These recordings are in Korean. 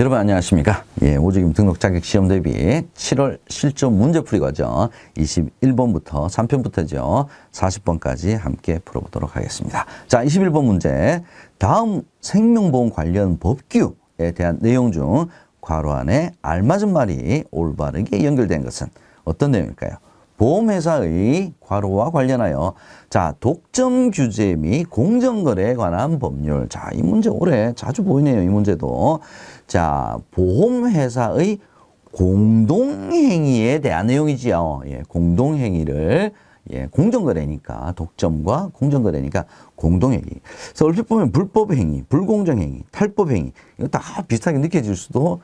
여러분 안녕하십니까? 오직임 등록 자격 시험 대비 7월 실전 문제풀이 과정 21번부터 3편부터죠. 40번까지 함께 풀어보도록 하겠습니다. 자, 21번 문제. 다음 생명보험 관련 법규에 대한 내용 중 괄호 안에 알맞은 말이 올바르게 연결된 것은 어떤 내용일까요? 보험회사의 괄호와 관련하여 자, 독점 규제 및 공정거래에 관한 법률. 자, 이 문제 올해 자주 보이네요. 이 문제도. 자, 보험회사의 공동행위에 대한 내용이지요. 공동행위를 공정거래니까 독점과 공정거래니까 공동행위. 그래서 얼핏 보면 불법행위, 불공정행위, 탈법행위 이거 다 비슷하게 느껴질 수도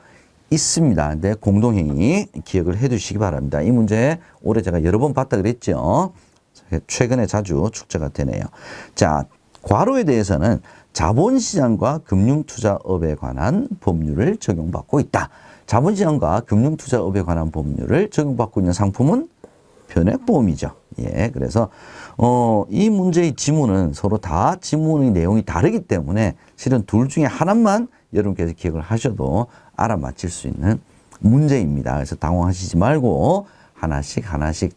있습니다. 근데 공동행위 기억을 해 두시기 바랍니다. 이 문제 올해 제가 여러 번 봤다 그랬죠. 최근에 자주 축제가 되네요. 자, 괄호에 대해서는 자본시장과 금융투자업에 관한 법률을 적용받고 있다. 자본시장과 금융투자업에 관한 법률을 적용받고 있는 상품은 변액보험이죠. 그래서 이 문제의 지문은 서로 다 지문의 내용이 다르기 때문에 실은 둘 중에 하나만 여러분께서 기억을 하셔도 알아맞힐 수 있는 문제입니다. 그래서 당황하시지 말고 하나씩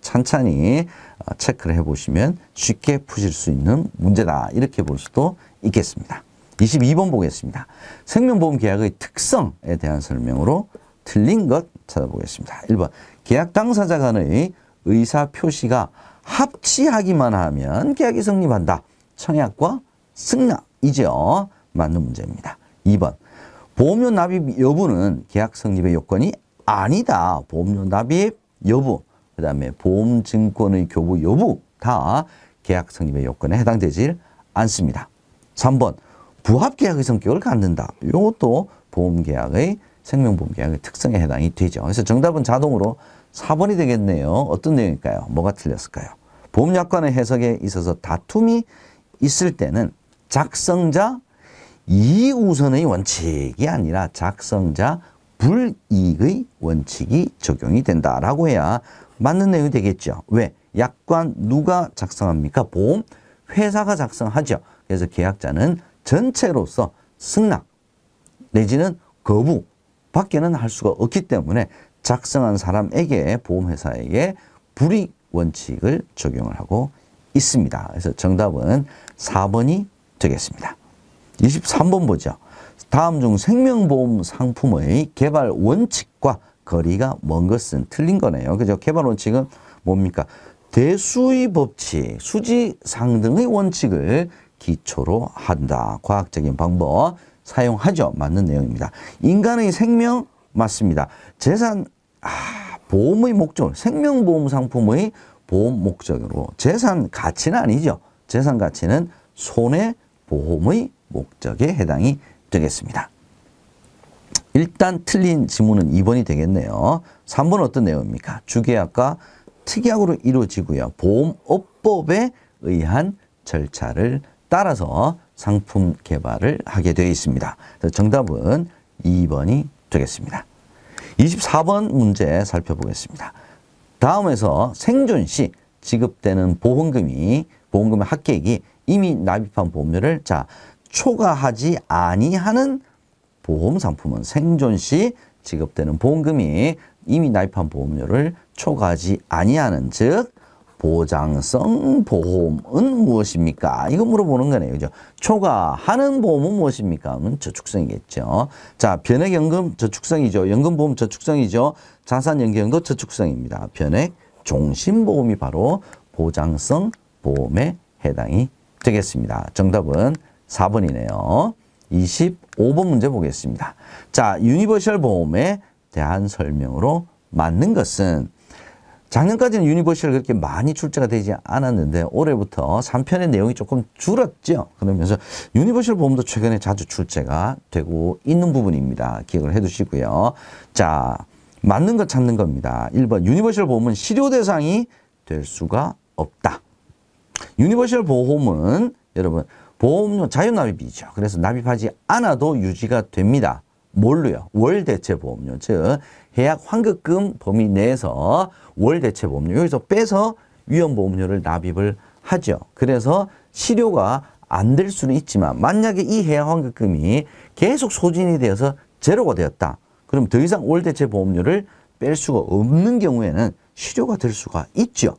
찬찬히 체크를 해보시면 쉽게 푸실 수 있는 문제다. 이렇게 볼 수도 있겠습니다. 22번 보겠습니다. 생명보험 계약의 특성에 대한 설명으로 틀린 것 찾아보겠습니다. 1번 계약 당사자 간의 의사표시가 합치하기만 하면 계약이 성립한다. 청약과 승낙이죠. 맞는 문제입니다. 2번 보험료 납입 여부는 계약 성립의 요건이 아니다. 보험료 납입 여부, 그 다음에 보험증권의 교부 여부 다 계약 성립의 요건에 해당되질 않습니다. 3번 부합계약의 성격을 갖는다. 이것도 보험계약의 생명보험계약의 특성에 해당이 되죠. 그래서 정답은 자동으로 4번이 되겠네요. 어떤 내용일까요? 뭐가 틀렸을까요? 보험약관의 해석에 있어서 다툼이 있을 때는 작성자 이익우선의 원칙이 아니라 작성자 불이익의 원칙이 적용이 된다라고 해야 맞는 내용이 되겠죠. 왜? 약관 누가 작성합니까? 보험회사가 작성하죠. 그래서 계약자는 전체로서 승낙 내지는 거부 밖에는 할 수가 없기 때문에 작성한 사람에게 보험회사에게 불이익 원칙을 적용을 하고 있습니다. 그래서 정답은 4번이 되겠습니다. 23번 보죠. 다음 중 생명보험 상품의 개발 원칙과 거리가 먼 것은 틀린 거네요. 그죠? 개발 원칙은 뭡니까? 대수의 법칙, 수지상 등의 원칙을 기초로 한다. 과학적인 방법 사용하죠. 맞는 내용입니다. 인간의 생명 맞습니다. 재산, 보험의 목적, 생명보험 상품의 보험 목적으로 재산 가치는 아니죠. 재산 가치는 손해보험의 목적에 해당이 되겠습니다. 일단 틀린 지문은 2번이 되겠네요. 3번 어떤 내용입니까? 주계약과 특약으로 이루어지고요. 보험업법에 의한 절차를 따라서 상품 개발을 하게 되어 있습니다. 정답은 2번이 되겠습니다. 24번 문제 살펴보겠습니다. 다음에서 생존 시 지급되는 보험금의 합계액이 이미 납입한 보험료를 초과하지 아니하는 보험 상품은 생존 시 지급되는 보험금이 이미 납입한 보험료를 초과하지 아니하는 즉 보장성 보험은 무엇입니까? 이거 물어보는 거네요. 그죠? 초과하는 보험은 무엇입니까? 는 저축성이겠죠. 자, 변액연금 저축성이죠. 연금보험 저축성이죠. 자산연계형도 저축성입니다. 변액 종신보험이 바로 보장성 보험에 해당이 되겠습니다. 정답은 4번이네요. 25번 문제 보겠습니다. 자, 유니버셜 보험에 대한 설명으로 맞는 것은 작년까지는 유니버셜 그렇게 많이 출제가 되지 않았는데 올해부터 3편의 내용이 조금 줄었죠. 그러면서 유니버셜 보험도 최근에 자주 출제가 되고 있는 부분입니다. 기억을 해 두시고요. 자, 맞는 것 찾는 겁니다. 1번 유니버셜 보험은 실효 대상이 될 수가 없다. 유니버셜 보험은 여러분 보험료 자유납입이죠. 그래서 납입하지 않아도 유지가 됩니다. 뭘로요? 월대체보험료, 즉 해약 환급금 범위 내에서 월대체보험료, 여기서 빼서 위험보험료를 납입을 하죠. 그래서 실효가 안 될 수는 있지만 만약에 이 해약 환급금이 계속 소진이 되어서 제로가 되었다. 그럼 더 이상 올 대체 보험료를 뺄 수가 없는 경우에는 실효가 될 수가 있죠.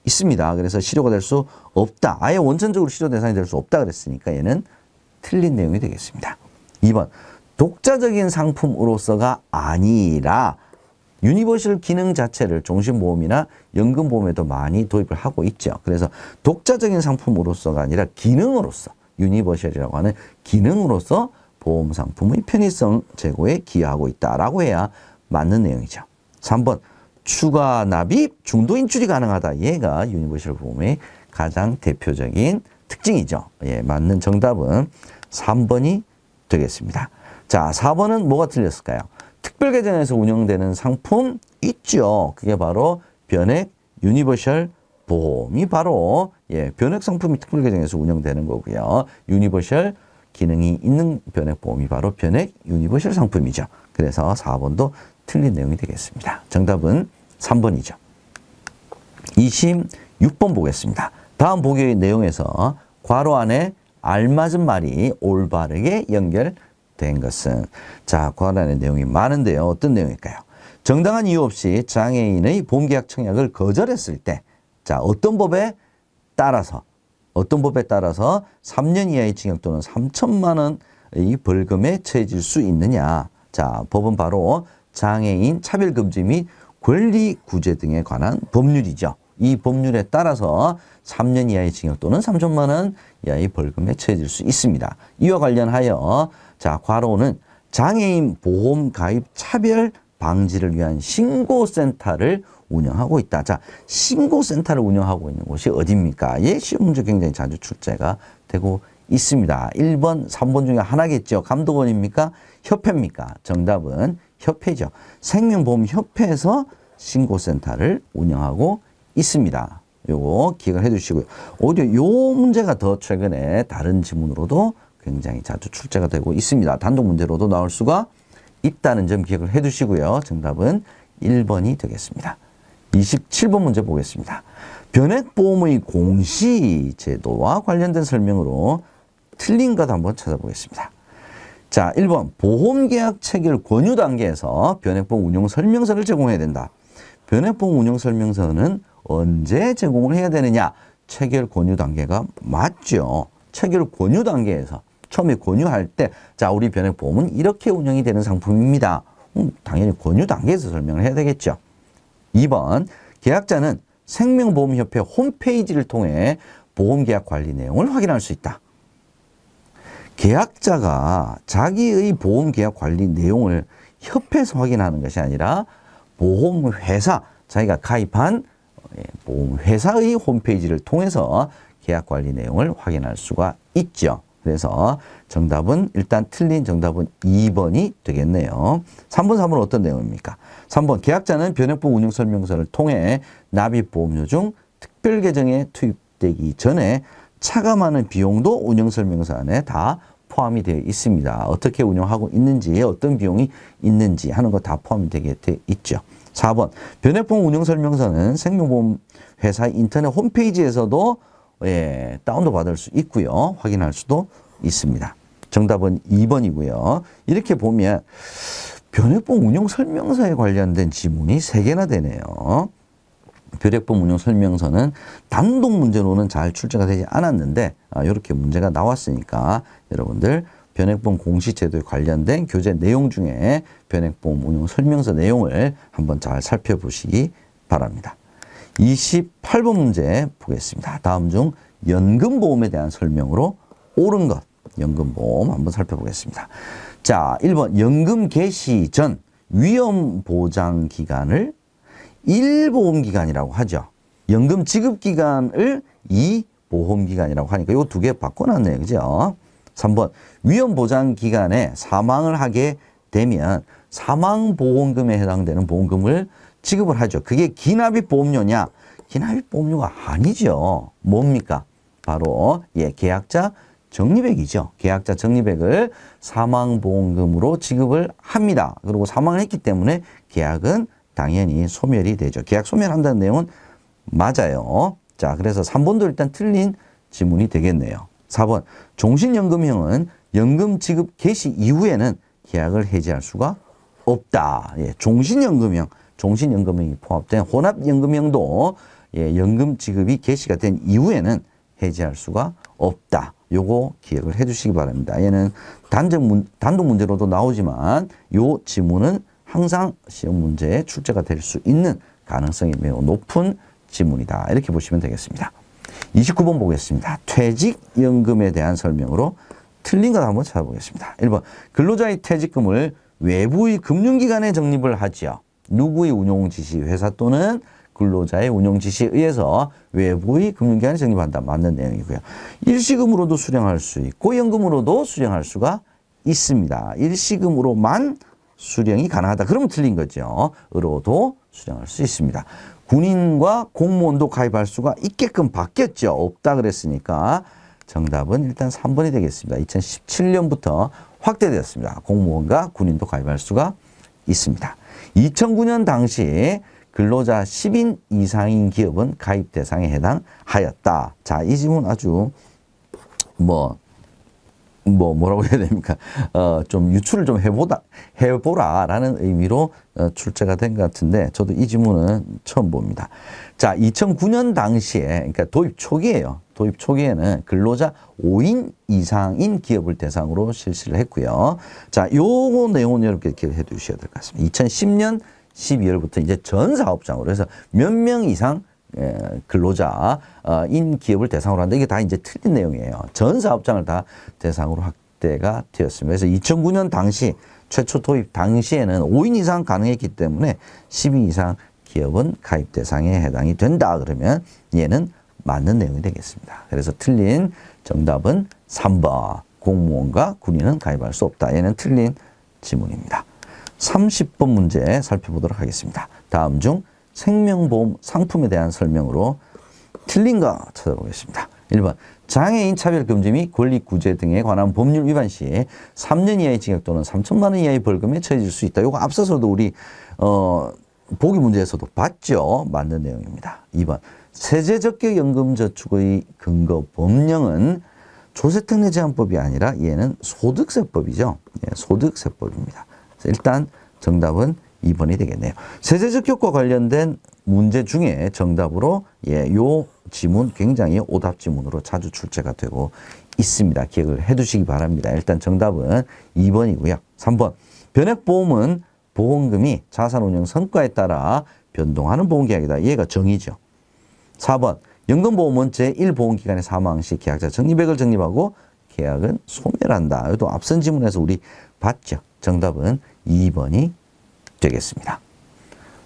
있습니다. 그래서 실효가 될 수 없다. 아예 원천적으로 실효 대상이 될 수 없다 그랬으니까 얘는 틀린 내용이 되겠습니다. 2번 독자적인 상품으로서가 아니라 유니버셜 기능 자체를 종신보험이나 연금보험에도 많이 도입을 하고 있죠. 그래서 독자적인 상품으로서가 아니라 기능으로서 유니버셜이라고 하는 기능으로서 보험 상품의 편의성 제고에 기여하고 있다라고 해야 맞는 내용이죠. 3번 추가 납입 중도 인출이 가능하다. 얘가 유니버셜 보험의 가장 대표적인 특징이죠. 예, 맞는 정답은 3번이 되겠습니다. 자, 4번은 뭐가 틀렸을까요? 특별 계정에서 운영되는 상품 있죠. 그게 바로 변액 유니버셜 보험이 바로 변액 상품이 특별 계정에서 운영되는 거고요. 유니버셜 기능이 있는 변액 보험이 바로 변액 유니버셜 상품이죠. 그래서 4번도 틀린 내용이 되겠습니다. 정답은 3번이죠. 26번 보겠습니다. 다음 보기의 내용에서 괄호 안에 알맞은 말이 올바르게 연결된 것은 자, 괄호 안에 내용이 많은데요. 어떤 내용일까요? 정당한 이유 없이 장애인의 보험계약 청약을 거절했을 때 자, 어떤 법에 따라서 3년 이하의 징역 또는 3천만 원의 벌금에 처해질 수 있느냐. 자, 법은 바로 장애인 차별금지 및 권리구제 등에 관한 법률이죠. 이 법률에 따라서 3년 이하의 징역 또는 3천만 원 이하의 벌금에 처해질 수 있습니다. 이와 관련하여 자, 괄호는 장애인 보험 가입 차별 방지를 위한 신고센터를 운영하고 있다. 자, 신고센터를 운영하고 있는 곳이 어디입니까? 예, 시험 문제 굉장히 자주 출제가 되고 있습니다. 1번, 3번 중에 하나겠죠. 감독원입니까? 협회입니까? 정답은 협회죠. 생명보험협회에서 신고센터를 운영하고 있습니다. 요거 기억을 해두시고요. 오히려 요 문제가 더 최근에 다른 지문으로도 굉장히 자주 출제가 되고 있습니다. 단독 문제로도 나올 수가 있다는 점 기억을 해두시고요. 정답은 1번이 되겠습니다. 27번 문제 보겠습니다. 변액보험의 공시제도와 관련된 설명으로 틀린 것 한번 찾아보겠습니다. 자, 1번 보험계약 체결 권유 단계에서 변액보험 운용 설명서를 제공해야 된다. 변액보험 운용 설명서는 언제 제공을 해야 되느냐? 체결 권유 단계가 맞죠. 체결 권유 단계에서 처음에 권유할 때 자, 우리 변액보험은 이렇게 운영이 되는 상품입니다. 당연히 권유 단계에서 설명을 해야 되겠죠. 2번 계약자는 생명보험협회 홈페이지를 통해 보험계약 관리 내용을 확인할 수 있다. 계약자가 자기의 보험계약 관리 내용을 협회에서 확인하는 것이 아니라 보험회사, 자기가 가입한 보험회사의 홈페이지를 통해서 계약 관리 내용을 확인할 수가 있죠. 그래서 정답은 일단 틀린 정답은 2번이 되겠네요. 3번, 4번은 어떤 내용입니까? 3번 계약자는 변액보험 운용설명서를 통해 납입보험료 중 특별계정에 투입되기 전에 차감하는 비용도 운영설명서 안에 다 포함이 되어 있습니다. 어떻게 운영하고 있는지, 어떤 비용이 있는지 하는 거 다 포함이 되게 돼 있죠. 4번 변액보험 운영설명서는 생명보험회사 인터넷 홈페이지에서도 다운도 받을 수 있고요. 확인할 수도 있습니다. 정답은 2번이고요. 이렇게 보면 변액보험 운용설명서에 관련된 지문이 3개나 되네요. 변액보험 운용설명서는 단독 문제로는 잘 출제가 되지 않았는데 이렇게 문제가 나왔으니까 여러분들 변액보험 공시제도에 관련된 교재 내용 중에 변액보험 운용설명서 내용을 한번 잘 살펴보시기 바랍니다. 28번 문제 보겠습니다. 다음 중 연금보험에 대한 설명으로 옳은 것, 연금보험 한번 살펴보겠습니다. 자, 1번 연금 개시 전 위험보장기간을 1보험기간이라고 하죠. 연금 지급기간을 2보험기간이라고 하니까 이 두 개 바꿔놨네요. 그죠? 3번 위험보장기간에 사망을 하게 되면 사망보험금에 해당되는 보험금을 지급을 하죠. 그게 기납입보험료냐? 기납입보험료가 아니죠. 뭡니까? 바로 계약자 적립액이죠. 계약자 적립액을 사망보험금으로 지급을 합니다. 그리고 사망을 했기 때문에 계약은 당연히 소멸이 되죠. 계약 소멸한다는 내용은 맞아요. 자, 그래서 3번도 일단 틀린 지문이 되겠네요. 4번 종신연금형은 연금 지급 개시 이후에는 계약을 해지할 수가 없다. 예, 종신연금형이 포함된 혼합연금형도 예, 연금 지급이 개시가 된 이후에는 해지할 수가 없다. 요거 기억을 해 주시기 바랍니다. 얘는 단독 문제로도 나오지만 요 지문은 항상 시험 문제에 출제가 될 수 있는 가능성이 매우 높은 지문이다. 이렇게 보시면 되겠습니다. 29번 보겠습니다. 퇴직연금에 대한 설명으로 틀린 것 한번 찾아보겠습니다. 1번 근로자의 퇴직금을 외부의 금융기관에 적립을 하지요. 누구의 운용지시, 회사 또는 근로자의 운용지시에 의해서 외부의 금융기관에 적립한다. 맞는 내용이고요. 일시금으로도 수령할 수 있고 연금으로도 수령할 수가 있습니다. 일시금으로만 수령이 가능하다. 그러면 틀린 거죠. 으로도 수령할 수 있습니다. 군인과 공무원도 가입할 수가 있게끔 바뀌었죠. 없다 그랬으니까 정답은 일단 3번이 되겠습니다. 2017년부터 확대되었습니다. 공무원과 군인도 가입할 수가 있습니다. 2009년 당시 근로자 10인 이상인 기업은 가입 대상에 해당하였다. 자, 이 질문 아주 뭐라고 해야 됩니까? 좀 유추를 좀 해보라라는 의미로 출제가 된 것 같은데 저도 이 지문은 처음 봅니다. 자, 2009년 당시에, 그러니까 도입 초기예요. 도입 초기에는 근로자 5인 이상인 기업을 대상으로 실시를 했고요. 자, 요거 내용은 여러분께 기억해 두셔야 될 것 같습니다. 2010년 12월부터 이제 전 사업장으로 해서 몇 명 이상 근로자인 기업을 대상으로 한다. 이게 다 이제 틀린 내용이에요. 전 사업장을 다 대상으로 확대가 되었습니다. 그래서 2009년 당시 최초 도입 당시에는 5인 이상 가능했기 때문에 10인 이상 기업은 가입 대상에 해당이 된다. 그러면 얘는 맞는 내용이 되겠습니다. 그래서 틀린 정답은 3번. 공무원과 군인은 가입할 수 없다. 얘는 틀린 지문입니다. 30번 문제 살펴보도록 하겠습니다. 다음 중 생명보험 상품에 대한 설명으로 틀린 거 찾아보겠습니다. 1번 장애인 차별금지 및 권리구제 등에 관한 법률 위반 시 3년 이하의 징역 또는 3천만 원 이하의 벌금에 처해질 수 있다. 이거 앞서서도 우리 보기 문제에서도 봤죠. 맞는 내용입니다. 2번 세제적격연금저축의 근거 법령은 조세특례제한법이 아니라 얘는 소득세법이죠. 예, 소득세법입니다. 일단 정답은 2번이 되겠네요. 세제적격과 관련된 문제 중에 정답으로 요 지문 굉장히 오답 지문으로 자주 출제가 되고 있습니다. 기억을 해 두시기 바랍니다. 일단 정답은 2번이고요. 3번 변액보험은 보험금이 자산운용 성과에 따라 변동하는 보험계약이다. 얘가 정의죠. 4번 연금보험은 제1보험기간의 사망 시 계약자 적립액을 적립하고 계약은 소멸한다. 이것도 앞선 지문에서 우리 봤죠. 정답은 2번이 되겠습니다.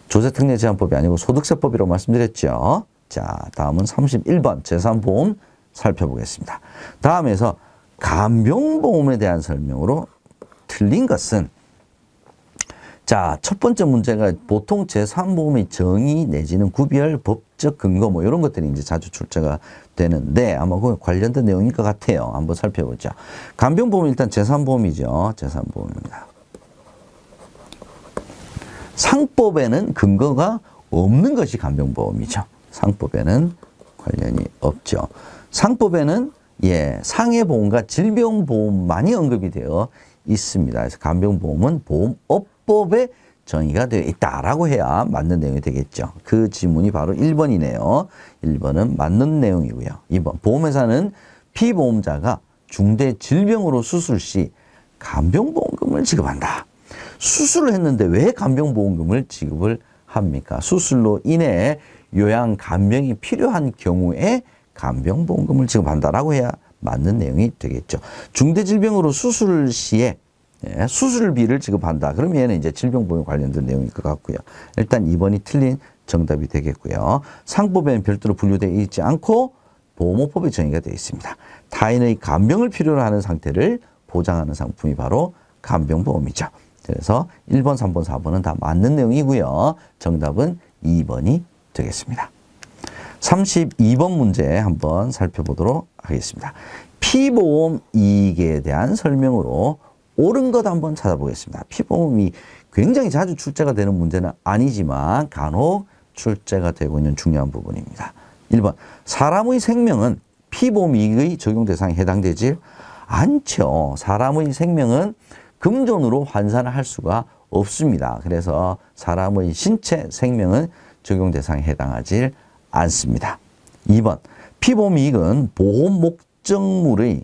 조세특례제한법이 아니고 소득세법이라고 말씀드렸죠. 자, 다음은 31번 재산보험 살펴보겠습니다. 다음에서 간병보험에 대한 설명으로 틀린 것은 자, 첫 번째 문제가 보통 재산보험의 정의 내지는 구별, 법적 근거 뭐 이런 것들이 이제 자주 출제가 되는데 아마 그 관련된 내용일 것 같아요. 한번 살펴보죠. 간병보험은 일단 재산보험이죠. 재산보험입니다. 상법에는 근거가 없는 것이 간병보험이죠. 상법에는 관련이 없죠. 상법에는 상해보험과 질병보험만이 언급이 되어 있습니다. 그래서 간병보험은 보험업법에 정의가 되어 있다라고 해야 맞는 내용이 되겠죠. 그 지문이 바로 1번이네요. 1번은 맞는 내용이고요. 2번 보험회사는 피보험자가 중대 질병으로 수술 시 간병보험금을 지급한다. 수술을 했는데 왜 간병보험금을 지급을 합니까? 수술로 인해 요양 간병이 필요한 경우에 간병보험금을 지급한다라고 해야 맞는 내용이 되겠죠. 중대질병으로 수술 시에 수술비를 지급한다. 그럼 얘는 이제 질병보험 관련된 내용일 것 같고요. 일단 2번이 틀린 정답이 되겠고요. 상법에는 별도로 분류되어 있지 않고 보험업법에 정의가 되어 있습니다. 타인의 간병을 필요로 하는 상태를 보장하는 상품이 바로 간병보험이죠. 그래서 1번, 3번, 4번은 다 맞는 내용이고요. 정답은 2번이 되겠습니다. 32번 문제 한번 살펴보도록 하겠습니다. 피보험 이익에 대한 설명으로 옳은 것 한번 찾아보겠습니다. 피보험이 굉장히 자주 출제가 되는 문제는 아니지만 간혹 출제가 되고 있는 중요한 부분입니다. 1번 사람의 생명은 피보험 이익의 적용 대상에 해당되지 않죠. 사람의 생명은 금전으로 환산을 할 수가 없습니다. 그래서 사람의 신체, 생명은 적용 대상에 해당하지 않습니다. 2번, 피보험이익은 보험 목적물의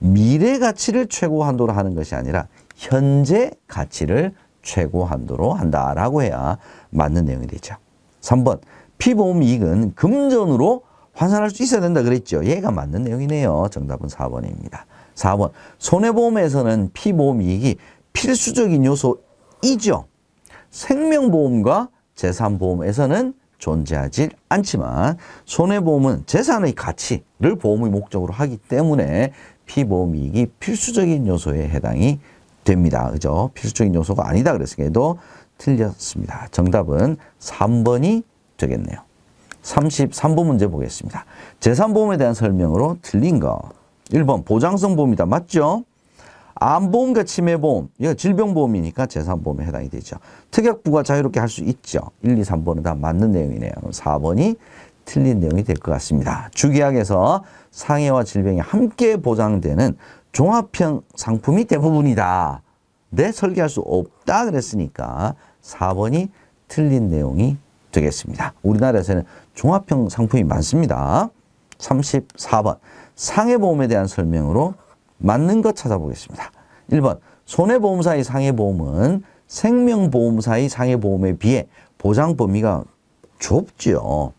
미래 가치를 최고 한도로 하는 것이 아니라 현재 가치를 최고 한도로 한다라고 해야 맞는 내용이 되죠. 3번, 피보험이익은 금전으로 환산할 수 있어야 된다 그랬죠. 얘가 맞는 내용이네요. 정답은 4번입니다. 4번, 손해보험에서는 피보험이익이 필수적인 요소이죠. 생명보험과 재산보험에서는 존재하지 않지만 손해보험은 재산의 가치를 보험의 목적으로 하기 때문에 피보험이익이 필수적인 요소에 해당이 됩니다. 그죠? 필수적인 요소가 아니다 그랬으니까 얘도 틀렸습니다. 정답은 3번이 되겠네요. 33번 문제 보겠습니다. 재산보험에 대한 설명으로 틀린 거. 1번 보장성 보험이다. 맞죠? 암보험과 치매보험, 이거 질병보험이니까 재산보험에 해당이 되죠. 특약부가 자유롭게 할 수 있죠. 1, 2, 3번은 다 맞는 내용이네요. 4번이 틀린 내용이 될 것 같습니다. 주계약에서 상해와 질병이 함께 보장되는 종합형 상품이 대부분이다. 네, 설계할 수 없다 그랬으니까 4번이 틀린 내용이 되겠습니다. 우리나라에서는 종합형 상품이 많습니다. 34번, 상해보험에 대한 설명으로 맞는 것 찾아보겠습니다. 1번, 손해보험사의 상해보험은 생명보험사의 상해보험에 비해 보장 범위가 좁죠.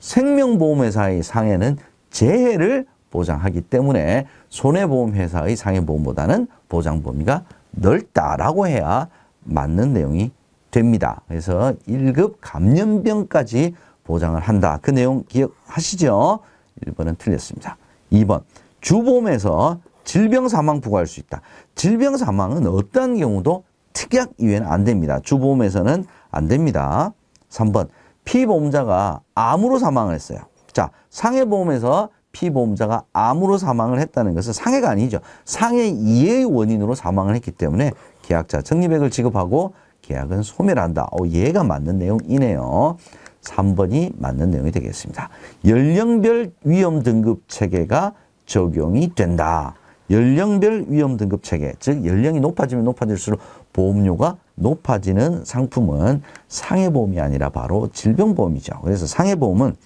생명보험회사의 상해는 재해를 보장하기 때문에 손해보험회사의 상해보험보다는 보장 범위가 넓다라고 해야 맞는 내용이 됩니다. 그래서 1급 감염병까지 보장을 한다. 그 내용 기억하시죠? 1번은 틀렸습니다. 2번, 주보험에서 질병 사망 부과할 수 있다. 질병 사망은 어떤 경우도 특약 이외에는 안 됩니다. 주보험에서는 안 됩니다. 3번, 피보험자가 암으로 사망을 했어요. 자, 상해보험에서 피보험자가 암으로 사망을 했다는 것은 상해가 아니죠. 상해 이해의 원인으로 사망을 했기 때문에 계약자 적립액을 지급하고 계약은 소멸한다. 얘가 맞는 내용이네요. 3번이 맞는 내용이 되겠습니다. 연령별 위험 등급 체계가 적용이 된다. 연령별 위험 등급 체계, 즉 연령이 높아지면 높아질수록 보험료가 높아지는 상품은 상해보험이 아니라 바로 질병보험이죠. 그래서 상해보험은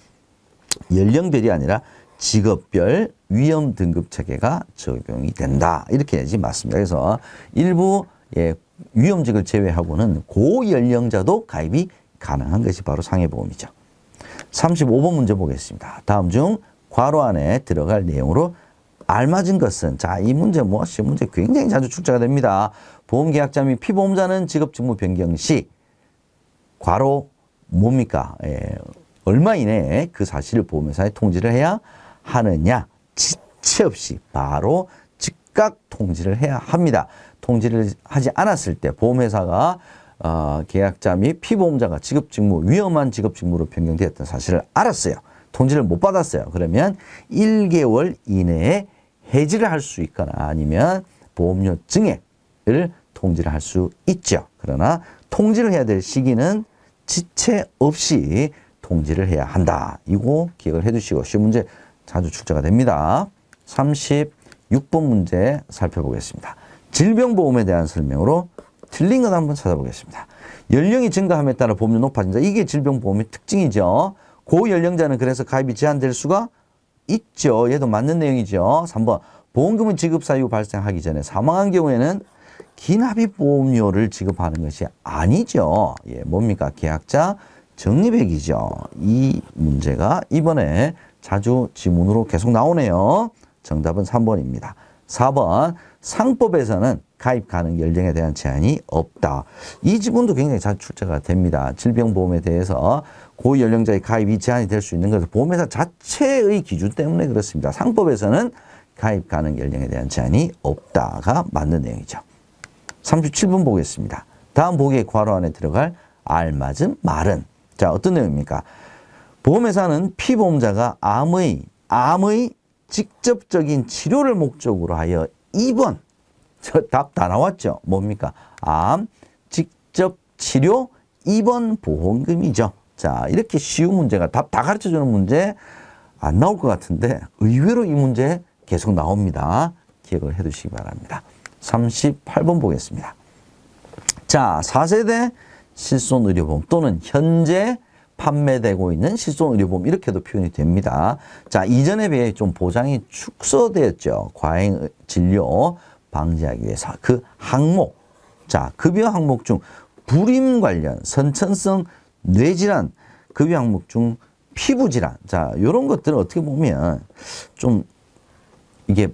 연령별이 아니라 직업별 위험 등급 체계가 적용이 된다. 이렇게 해야지 맞습니다. 그래서 일부 위험직을 제외하고는 고연령자도 가입이 가능한 것이 바로 상해보험이죠. 35번 문제 보겠습니다. 다음 중 괄호 안에 들어갈 내용으로 알맞은 것은, 자, 이 문제 시험 문제 굉장히 자주 출제가 됩니다. 보험계약자 및 피보험자는 직업직무 변경 시 괄호 뭡니까? 얼마 이내에 그 사실을 보험회사에 통지를 해야 하느냐? 지체 없이 바로 즉각 통지를 해야 합니다. 통지를 하지 않았을 때 보험회사가 계약자 및 피보험자가 직업직무, 위험한 직업직무로 변경되었던 사실을 알았어요. 통지를 못 받았어요. 그러면 1개월 이내에 해지를 할 수 있거나 아니면 보험료 증액을 통지를 할 수 있죠. 그러나 통지를 해야 될 시기는 지체 없이 통지를 해야 한다. 이거 기억을 해두시고 시험 문제 자주 출제가 됩니다. 36번 문제 살펴보겠습니다. 질병보험에 대한 설명으로 틀린 것 한번 찾아보겠습니다. 연령이 증가함에 따라 보험료 높아진다. 이게 질병보험의 특징이죠. 고연령자는 그래서 가입이 제한될 수가 있죠. 얘도 맞는 내용이죠. 3번, 보험금은 지급 사유 발생하기 전에 사망한 경우에는 기납입보험료를 지급하는 것이 아니죠. 뭡니까? 계약자 적립액이죠. 이 문제가 이번에 자주 지문으로 계속 나오네요. 정답은 3번입니다. 4번, 상법에서는 가입 가능 연령에 대한 제한이 없다. 이 지문도 굉장히 자주 출제가 됩니다. 질병보험에 대해서 고연령자의 가입이 제한이 될 수 있는 것은 보험회사 자체의 기준 때문에 그렇습니다. 상법에서는 가입 가능 연령에 대한 제한이 없다가 맞는 내용이죠. 37번 보겠습니다. 다음 보기의 괄호 안에 들어갈 알맞은 말은, 자, 어떤 내용입니까? 보험회사는 피보험자가 암의 직접적인 치료를 목적으로 하여 입원, 저 답 다 나왔죠? 뭡니까? 암 직접 치료 입원 보험금이죠. 자, 이렇게 쉬운 문제가 답 다 가르쳐주는 문제 안 나올 것 같은데 의외로 이 문제 계속 나옵니다. 기억을 해두시기 바랍니다. 38번 보겠습니다. 자, 4세대 실손의료보험 또는 현재 판매되고 있는 실손의료보험 이렇게도 표현이 됩니다. 자, 이전에 비해 좀 보장이 축소되었죠. 과잉 진료 방지하기 위해서 그 항목, 자, 급여 항목 중 불임 관련 선천성 뇌질환, 급여 항목 중 피부질환, 자, 이런 것들은 어떻게 보면 좀 이게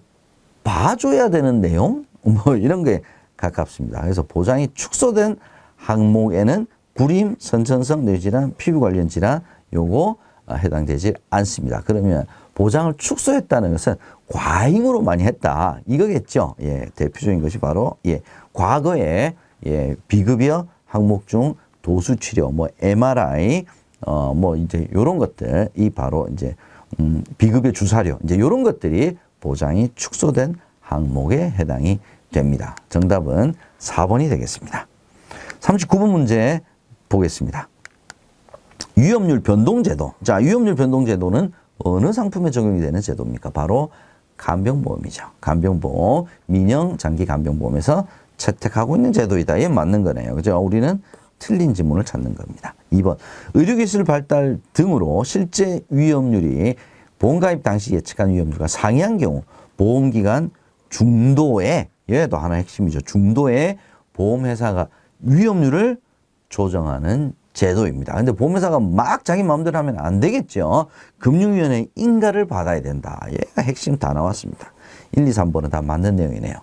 봐줘야 되는 내용? 뭐 이런 게 가깝습니다. 그래서 보장이 축소된 항목에는 불임, 선천성 뇌질환, 피부 관련 질환 요거 해당되지 않습니다. 그러면 보장을 축소했다는 것은 과잉으로 많이 했다. 이거겠죠. 예, 대표적인 것이 바로 예, 과거에 예, 비급여 항목 중 도수치료, 뭐 MRI, 뭐 이제 요런 것들이 바로 이제 비급여 주사료, 이제 요런 것들이 보장이 축소된 항목에 해당이 됩니다. 정답은 4번이 되겠습니다. 39번 문제 보겠습니다. 위험률 변동제도. 자, 위험률 변동제도는 어느 상품에 적용이 되는 제도입니까? 바로 간병보험이죠. 간병보험, 민영 장기 간병보험에서 채택하고 있는 제도이다. 이게 맞는 거네요. 그죠? 우리는 틀린 지문을 찾는 겁니다. 2번. 의료기술 발달 등으로 실제 위험률이 보험가입 당시 예측한 위험률과 상이한 경우 보험기간 중도에, 얘도 하나 핵심이죠. 중도에 보험회사가 위험률을 조정하는 제도입니다. 근데 보험회사가 막 자기 마음대로 하면 안 되겠죠. 금융위원회 인가를 받아야 된다. 얘가 핵심 다 나왔습니다. 1, 2, 3번은 다 맞는 내용이네요.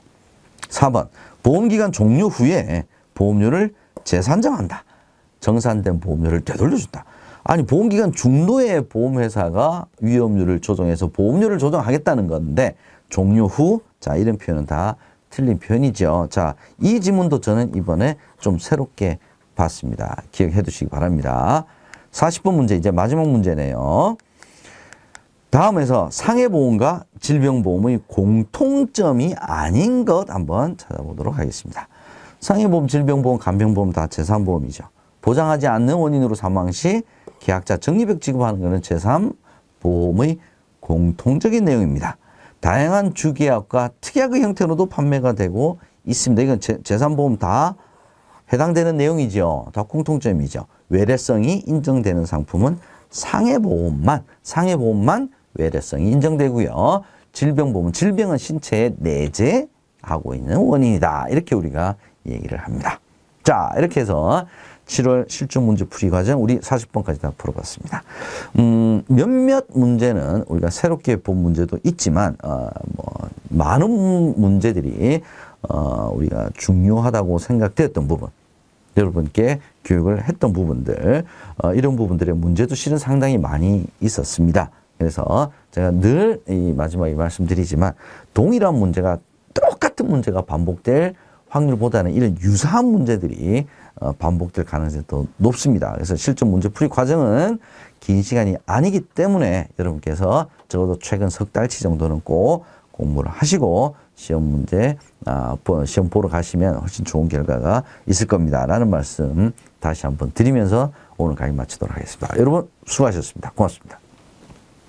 4번. 보험기간 종료 후에 보험료를 재산정한다. 정산된 보험료를 되돌려준다. 아니, 보험기간 중도에 보험회사가 위험률을 조정해서 보험료를 조정하겠다는 건데 종료 후, 자, 이런 표현은 다 틀린 표현이죠. 자, 이 지문도 저는 이번에 좀 새롭게 봤습니다. 기억해 두시기 바랍니다. 40번 문제, 이제 마지막 문제네요. 다음에서 상해보험과 질병보험의 공통점이 아닌 것 한번 찾아보도록 하겠습니다. 상해보험, 질병보험, 간병보험 다 제3보험이죠. 보장하지 않는 원인으로 사망 시 계약자 적립액 지급하는 것은 제3보험의 공통적인 내용입니다. 다양한 주계약과 특약의 형태로도 판매가 되고 있습니다. 이건 제3보험 다 해당되는 내용이죠. 다 공통점이죠. 외래성이 인정되는 상품은 상해보험만 외래성이 인정되고요. 질병보험은 질병은 신체에 내재하고 있는 원인이다. 이렇게 우리가 얘기를 합니다. 자, 이렇게 해서 7월 실전 문제 풀이 과정 우리 40번까지 다 풀어봤습니다. 몇몇 문제는 우리가 새롭게 본 문제도 있지만 뭐 많은 문제들이 우리가 중요하다고 생각되었던 부분, 여러분께 교육을 했던 부분들, 이런 부분들의 문제도 실은 상당히 많이 있었습니다. 그래서 제가 늘 이 마지막에 말씀드리지만 동일한 문제가 똑같은 문제가 반복될 확률보다는 이런 유사한 문제들이 반복될 가능성이 더 높습니다. 그래서 실전 문제 풀이 과정은 긴 시간이 아니기 때문에 여러분께서 적어도 최근 석 달치 정도는 꼭 공부를 하시고 시험 문제, 시험 보러 가시면 훨씬 좋은 결과가 있을 겁니다. 라는 말씀 다시 한번 드리면서 오늘 강의 마치도록 하겠습니다. 여러분 수고하셨습니다. 고맙습니다.